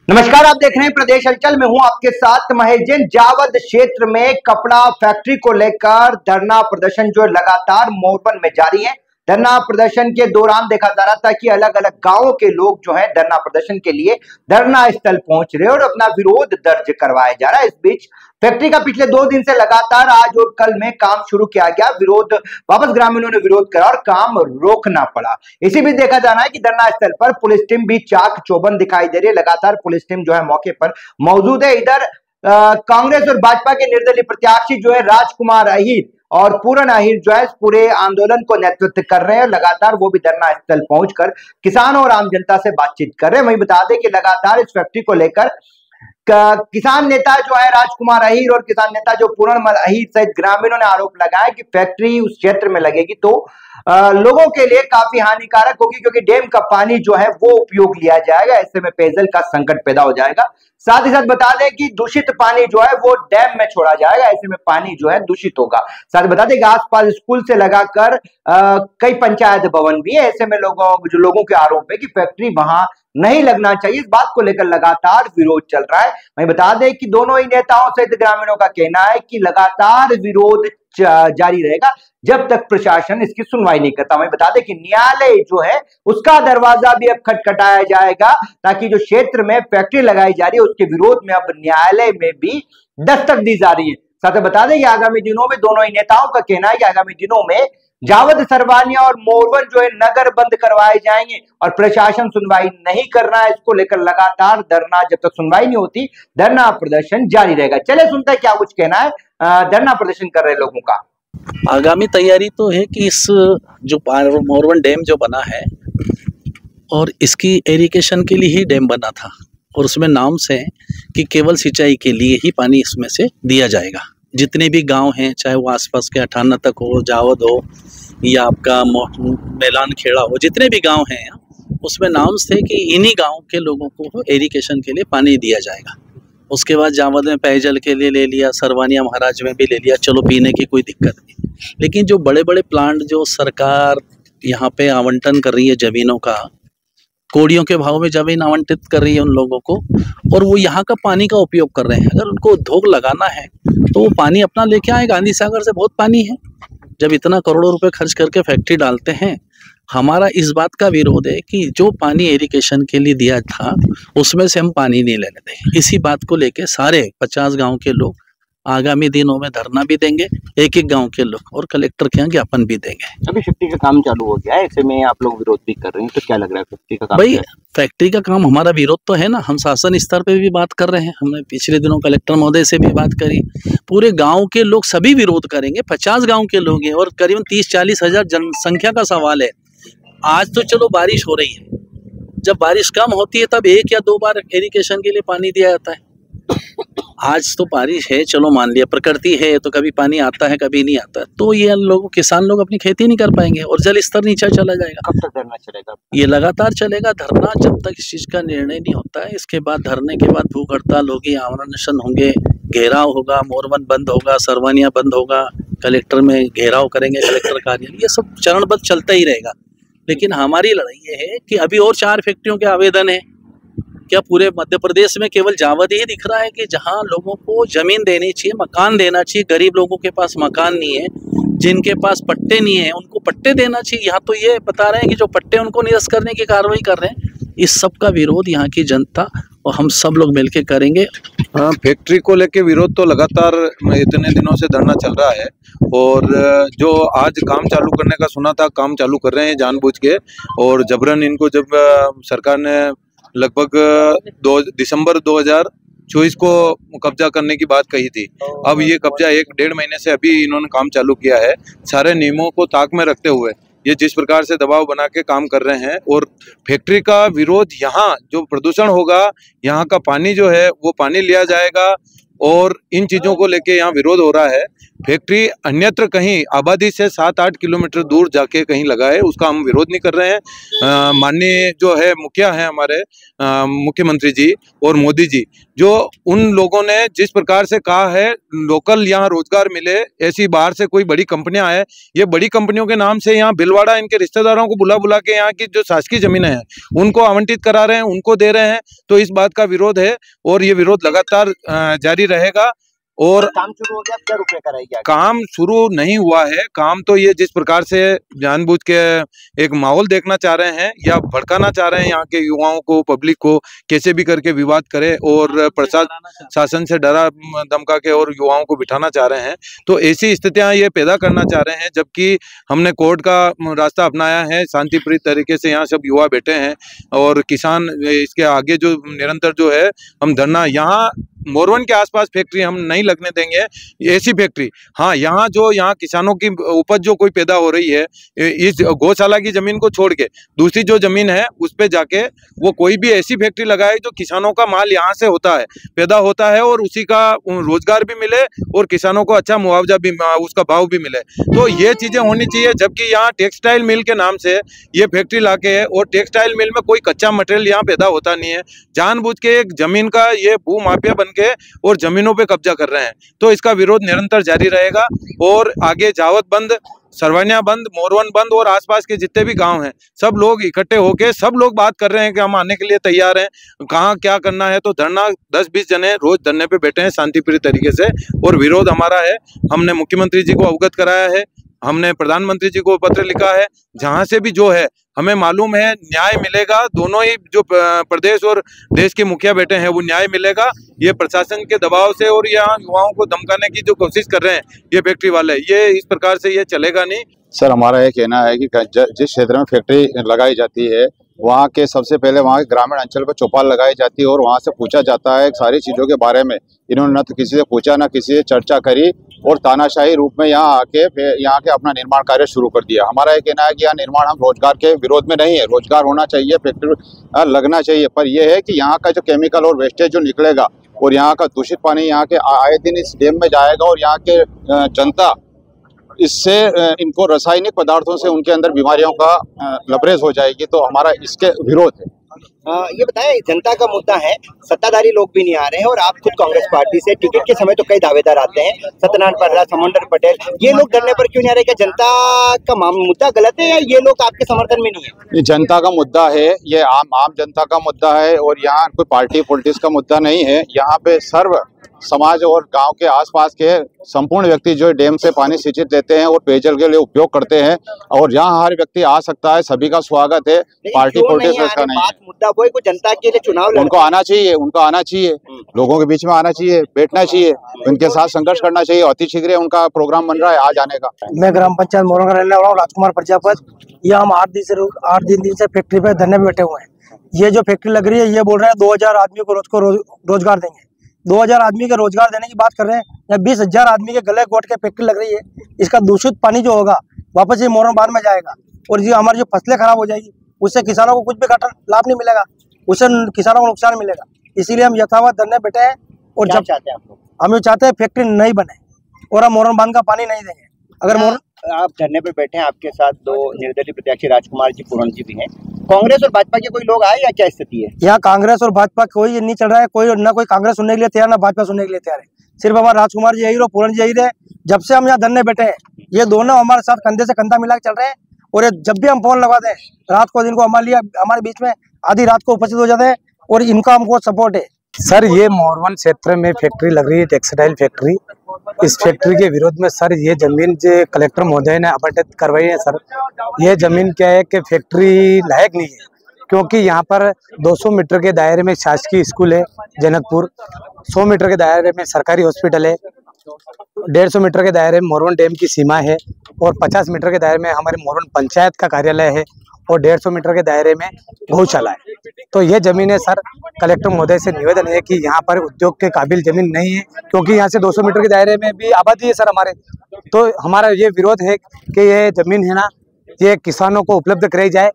नमस्कार, आप देख रहे हैं प्रदेश हलचल में हूं आपके साथ महेश जैन। जावद क्षेत्र में कपड़ा फैक्ट्री को लेकर धरना प्रदर्शन जो लगातार मोरबन में जारी है। धरना प्रदर्शन के दौरान देखा जा रहा था कि अलग अलग गांवों के लोग जो हैं धरना प्रदर्शन के लिए धरना स्थल पहुंच रहे हैं और अपना विरोध दर्ज करवाया जा रहा है। इस बीच फैक्ट्री का पिछले 2 दिन से लगातार आज और कल में काम शुरू किया गया। विरोध वापस ग्रामीणों ने विरोध करा और काम रोकना पड़ा। इसी बीच देखा जा रहा है कि धरना स्थल पर पुलिस टीम भी चाक चौबंद दिखाई दे रही है। लगातार पुलिस टीम जो है मौके पर मौजूद है। इधर कांग्रेस और भाजपा के निर्दलीय प्रत्याशी जो है राजकुमार अहिर और पूरन अहिर जो है पूरे आंदोलन को नेतृत्व कर रहे हैं। लगातार वो भी धरना स्थल पहुंचकर किसानों और आम जनता से बातचीत कर रहे हैं। वहीं बता दें कि लगातार इस फैक्ट्री को लेकर किसान नेता जो है राजकुमार अहिर और किसान नेता जो पूरन अहिर सहित ग्रामीणों ने आरोप लगाया कि फैक्ट्री उस क्षेत्र में लगेगी तो लोगों के लिए काफी हानिकारक होगी, क्योंकि डैम का पानी जो है वो उपयोग लिया जाएगा। ऐसे में पेयजल का संकट पैदा हो जाएगा। साथ ही साथ बता दें कि दूषित पानी जो है वो डैम में छोड़ा जाएगा। ऐसे में पानी जो है दूषित होगा। साथ ही बता दें कि आसपास स्कूल से लगाकर कई पंचायत भवन भी है। ऐसे में लोगों के आरोप है कि फैक्ट्री वहां नहीं लगना चाहिए। इस बात को लेकर लगातार विरोध चल रहा है। वहीं बता दें कि दोनों ही नेताओं सहित ग्रामीणों का कहना है कि लगातार विरोध जारी रहेगा जब तक प्रशासन इसकी सुनवाई नहीं करता। वहीं बता दें कि न्यायालय जो है उसका दरवाजा भी अब खटखटाया जाएगा, ताकि जो क्षेत्र में फैक्ट्री लगाई जा रही है उसके विरोध में अब न्यायालय में भी दस्तक दी जा रही है। साथ ही बता दें कि आगामी दिनों में दोनों ही नेताओं का कहना है कि आगामी दिनों में जावद, सरवानिया और मोरबन जो है नगर बंद करवाए जाएंगे और प्रशासन सुनवाई नहीं कर रहा है। इसको लेकर लगातार धरना, जब तक सुनवाई नहीं होती धरना प्रदर्शन जारी रहेगा। चले सुनते हैं क्या कुछ कहना है धरना प्रदर्शन कर रहे लोगों का। आगामी तैयारी तो है कि इस जो मोरबन डैम जो बना है और इसकी एरिगेशन के लिए ही डैम बना था और उसमें नाम से कि केवल सिंचाई के लिए ही पानी इसमें से दिया जाएगा। जितने भी गांव हैं, चाहे वो आसपास के 58 तक हो, जावद हो या आपका मैलान खेड़ा हो, जितने भी गांव हैं उसमें नाम से कि इन्हीं गांव के लोगों को एरिगेशन के लिए पानी दिया जाएगा। उसके बाद जावद में पेयजल के लिए ले लिया, सरवानिया महाराज में भी ले लिया, चलो पीने की कोई दिक्कत नहीं। लेकिन जो बड़े बड़े प्लांट जो सरकार यहाँ पे आवंटन कर रही है जमीनों का, कोड़ियों के भाव में जमीन आवंटित कर रही है उन लोगों को, और वो यहाँ का पानी का उपयोग कर रहे हैं। अगर उनको उद्योग लगाना है तो वो पानी अपना लेके आए। गांधी सागर से बहुत पानी है। जब इतना करोड़ों रुपए खर्च करके फैक्ट्री डालते हैं, हमारा इस बात का विरोध है कि जो पानी एरिगेशन के लिए दिया था उसमें से हम पानी नहीं लेने देंगे। इसी बात को लेके सारे 50 गांव के लोग आगामी दिनों में धरना भी देंगे, एक एक गांव के लोग, और कलेक्टर के यहाँ ज्ञापन भी देंगे। अभी फैक्ट्री का काम चालू हो गया है, ऐसे में आप लोग विरोध भी कर रहे हैं, तो क्या लग रहा है फैक्ट्री का काम? भाई फैक्ट्री का काम हमारा विरोध तो है ना, हम शासन स्तर पे भी बात कर रहे हैं। हमने पिछले दिनों कलेक्टर महोदय से भी बात करी। पूरे गांव के लोग सभी विरोध करेंगे। 50 गांव के लोग हैं और करीबन 30-40 हजार जनसंख्या का सवाल है। आज तो चलो बारिश हो रही है, जब बारिश कम होती है तब 1 या 2 बार इरिगेशन के लिए पानी दिया जाता है। आज तो बारिश है, चलो मान लिया, प्रकृति है तो कभी पानी आता है कभी नहीं आता, तो ये लोग किसान लोग अपनी खेती नहीं कर पाएंगे और जल स्तर नीचे चला जाएगा। कब तक धरना चलेगा? ये लगातार चलेगा धरना जब तक इस चीज का निर्णय नहीं होता है। इसके बाद धरने के बाद भूख हड़ताल होगी, आमरण अनशन होंगे, घेराव होगा, मोरबन बंद होगा, सरवानिया बंद होगा, कलेक्टर में घेराव करेंगे, कलेक्टर कार्यालय, ये सब चरणबद्ध चलता ही रहेगा। लेकिन हमारी लड़ाई ये है कि अभी और 4 फैक्ट्रियों के आवेदन है। क्या पूरे मध्य प्रदेश में केवल जावद ही दिख रहा है कि जहां लोगों को जमीन देनी चाहिए, मकान देना चाहिए? गरीब लोगों के पास मकान नहीं है, जिनके पास पट्टे नहीं है उनको पट्टे देना चाहिए। यहाँ तो ये बता रहे हैं कि जो पट्टे उनको निरस्त करने की कार्रवाई कर रहे हैं। इस सब का विरोध यहाँ की जनता और हम सब लोग मिलकर करेंगे। हाँ, फैक्ट्री को लेके विरोध तो लगातार इतने दिनों से धरना चल रहा है और जो आज काम चालू करने का सुना था, काम चालू कर रहे हैं जानबूझ के, और जबरन इनको जब सरकार ने लगभग दिसंबर 2024 को कब्जा करने की बात कही थी, अब ये कब्जा 1-1.5 महीने से अभी इन्होंने काम चालू किया है। सारे नियमों को ताक में रखते हुए ये जिस प्रकार से दबाव बना के काम कर रहे हैं, और फैक्ट्री का विरोध, यहाँ जो प्रदूषण होगा, यहाँ का पानी जो है वो पानी लिया जाएगा और इन चीज़ों को लेके यहाँ विरोध हो रहा है। फैक्ट्री अन्यत्र कहीं आबादी से 7-8 किलोमीटर दूर जाके कहीं लगा है, उसका हम विरोध नहीं कर रहे हैं। माननीय जो है मुखिया हैं हमारे मुख्यमंत्री जी और मोदी जी, जो उन लोगों ने जिस प्रकार से कहा है लोकल यहाँ रोजगार मिले, ऐसी बाहर से कोई बड़ी कंपनियां आए, ये बड़ी कंपनियों के नाम से यहाँ भिलवाड़ा इनके रिश्तेदारों को बुला बुला के यहाँ की जो शासकीय जमीनें हैं उनको आवंटित करा रहे हैं, उनको दे रहे हैं। तो इस बात का विरोध है और ये विरोध लगातार जारी रहेगा। और काम शुरू हो गया, क्या रुपये का रह गया? काम शुरू नहीं हुआ है। काम तो ये जिस प्रकार से जानबूझ के एक माहौल देखना चाह रहे हैं या भड़काना चाह रहे हैं यहाँ के युवाओं को, पब्लिक को, कैसे भी करके विवाद करे और शासन से डरा धमका के और युवाओं को बिठाना चाह रहे हैं, तो ऐसी स्थितियां ये पैदा करना चाह रहे हैं। जबकि हमने कोर्ट का रास्ता अपनाया है, शांतिप्रिय तरीके से यहाँ सब युवा बैठे हैं और किसान इसके आगे जो निरंतर जो है हम धरना, यहाँ मोरवन के आसपास फैक्ट्री हम नहीं लगने देंगे, ऐसी फैक्ट्री। हाँ, यहाँ किसानों की उपज जो कोई पैदा हो रही है, इस गौशाला की जमीन को छोड़ के दूसरी जो जमीन है उस पे जाके वो कोई भी ऐसी फैक्ट्री लगाए जो किसानों का माल यहाँ से होता है, पैदा होता है और उसी का रोजगार भी मिले और किसानों को अच्छा मुआवजा भी, उसका भाव भी मिले। तो ये चीजें होनी चाहिए। जबकि यहाँ टेक्सटाइल मिल के नाम से ये फैक्ट्री लाके है और टेक्सटाइल मिल में कोई कच्चा मटेरियल यहाँ पैदा होता नहीं है, जानबूझ के एक जमीन का ये भू माफिया बन के और जमीनों पे कब्जा कर रहे हैं। तो इसका विरोध निरंतर जारी रहेगा और आगे जावद बंद, सरवनिया बंद, मोरवन बंद और आसपास के जितने भी गांव हैं सब लोग इकट्ठे होके सब लोग बात कर रहे हैं कि हम आने के लिए तैयार हैं, कहाँ क्या करना है। तो धरना 10-20 जने रोज धरने पे बैठे हैं शांतिप्रिय तरीके से और विरोध हमारा है। हमने मुख्यमंत्री जी को अवगत कराया है, हमने प्रधानमंत्री जी को पत्र लिखा है, जहां से भी जो है हमें मालूम है न्याय मिलेगा। दोनों ही जो प्रदेश और देश के मुखिया बैठे हैं वो न्याय मिलेगा। ये प्रशासन के दबाव से और यहाँ युवाओं को धमकाने की जो कोशिश कर रहे हैं ये फैक्ट्री वाले, ये इस प्रकार से ये चलेगा नहीं। सर, हमारा ये कहना है कि जिस क्षेत्र में फैक्ट्री लगाई जाती है वहाँ के सबसे पहले वहाँ के ग्रामीण अंचल पर चौपाल लगाई जाती है और वहाँ से पूछा जाता है सारी चीज़ों के बारे में। इन्होंने न तो किसी से पूछा न किसी से चर्चा करी और तानाशाही रूप में यहाँ आके यहाँ के अपना निर्माण कार्य शुरू कर दिया। हमारा ये कहना है कि यहाँ निर्माण हम रोजगार के विरोध में नहीं है, रोजगार होना चाहिए, फैक्ट्री लगना चाहिए, पर यह है कि यहाँ का जो केमिकल और वेस्टेज जो निकलेगा और यहाँ का दूषित पानी यहाँ के आए दिन इस डैम में जाएगा और यहाँ के जनता इससे इनको रासायनिक पदार्थों से उनके अंदर बीमारियों का लबरेज हो जाएगी। तो हमारा इसके विरोध है। ये बताएं, जनता का मुद्दा है, सत्ताधारी लोग भी नहीं आ रहे हैं और आप खुद कांग्रेस पार्टी से टिकट के समय तो कई दावेदार आते हैं, सत्यनारायण पररा, समंदर पटेल, ये लोग धरने पर क्यों नहीं आ रहे? क्या जनता का मुद्दा गलत है या ये लोग आपके समर्थन में नहीं है? ये जनता का मुद्दा है, ये आम जनता का मुद्दा है और यहाँ कोई पार्टी पॉलिटिक्स का मुद्दा नहीं है। यहाँ पे सर्व समाज और गांव के आसपास के संपूर्ण व्यक्ति जो डैम से पानी सिंचित लेते हैं और पेयजल के लिए उपयोग करते हैं और यहाँ हर व्यक्ति आ सकता है, सभी का स्वागत है। पार्टी पॉलिटिक्स का नहीं है। मुद्दा वो कोई जनता के लिए चुनाव उनको आना चाहिए, लोगों के बीच में आना चाहिए, बैठना चाहिए, उनके साथ संघर्ष करना चाहिए। अति शीघ्र उनका प्रोग्राम बन रहा है आज आने का। मैं ग्राम पंचायत मोरवन का रहने वाला हूँ, राजकुमार प्रजापति। ये हम 8 दिन से फैक्ट्री पे धरने में बैठे हुए हैं। ये जो फैक्ट्री लग रही है ये बोल रहे हैं 2000 आदमी को रोजगार देंगे। 2000 आदमी के रोजगार देने की बात कर रहे हैं या 20,000 आदमी के गले घोट के फैक्ट्री लग रही है। इसका दूषित पानी जो होगा वापस ये मोरवन बांध में जाएगा और जो हमारी जो फसलें खराब हो जाएगी उससे किसानों को कुछ भी घाटा लाभ नहीं मिलेगा, उससे किसानों को नुकसान मिलेगा। इसीलिए हम यथावत धरने बैठे हैं। और जब चाहते हैं आप लोग? हम ये चाहते हैं फैक्ट्री नहीं बने और हम मोरवन बांध का पानी नहीं देंगे। अगर आप धरने पे बैठे हैं, आपके साथ 2 निर्दलीय प्रत्याशी राजकुमार जी, पूरन जी भी हैं, कांग्रेस और भाजपा के कोई लोग आए या क्या स्थिति है? यहाँ कांग्रेस और भाजपा कोई नहीं चल रहा है, कोई ना कोई कांग्रेस सुनने के लिए तैयार ना भाजपा सुनने के लिए तैयार है। सिर्फ हमारे राजकुमार जी यही और पूरन जी यही रहे। जब से हम यहाँ धरने बैठे हैं ये दोनों हमारे साथ कंधे से कंधा मिला के चल रहे हैं और ये जब भी हम फोन लगाते हैं रात को दिन को हमारे बीच में आधी रात को उपस्थित हो जाते हैं और इनका हमको सपोर्ट है। सर, ये मोरवन क्षेत्र में फैक्ट्री लग रही है, टेक्सटाइल फैक्ट्री। इस फैक्ट्री के विरोध में सर ये जमीन जो कलेक्टर महोदय ने आवंटित करवाई है सर, ये जमीन क्या है कि फैक्ट्री लायक नहीं है, क्योंकि यहाँ पर 200 मीटर के दायरे में शासकीय स्कूल है जनकपुर, 100 मीटर के दायरे में सरकारी हॉस्पिटल है, 150 मीटर के दायरे में मोरवन डैम की सीमा है और 50 मीटर के दायरे में हमारे मोरवन पंचायत का कार्यालय है और 150 मीटर के दायरे में गौशाला है। तो ये जमीनें सर कलेक्टर महोदय से निवेदन है कि यहाँ पर उद्योग के काबिल जमीन नहीं है, क्योंकि यहाँ से 200 मीटर के दायरे में भी आबादी है सर हमारे। तो हमारा ये विरोध है कि ये जमीन है ना ये किसानों को उपलब्ध कराई जाए।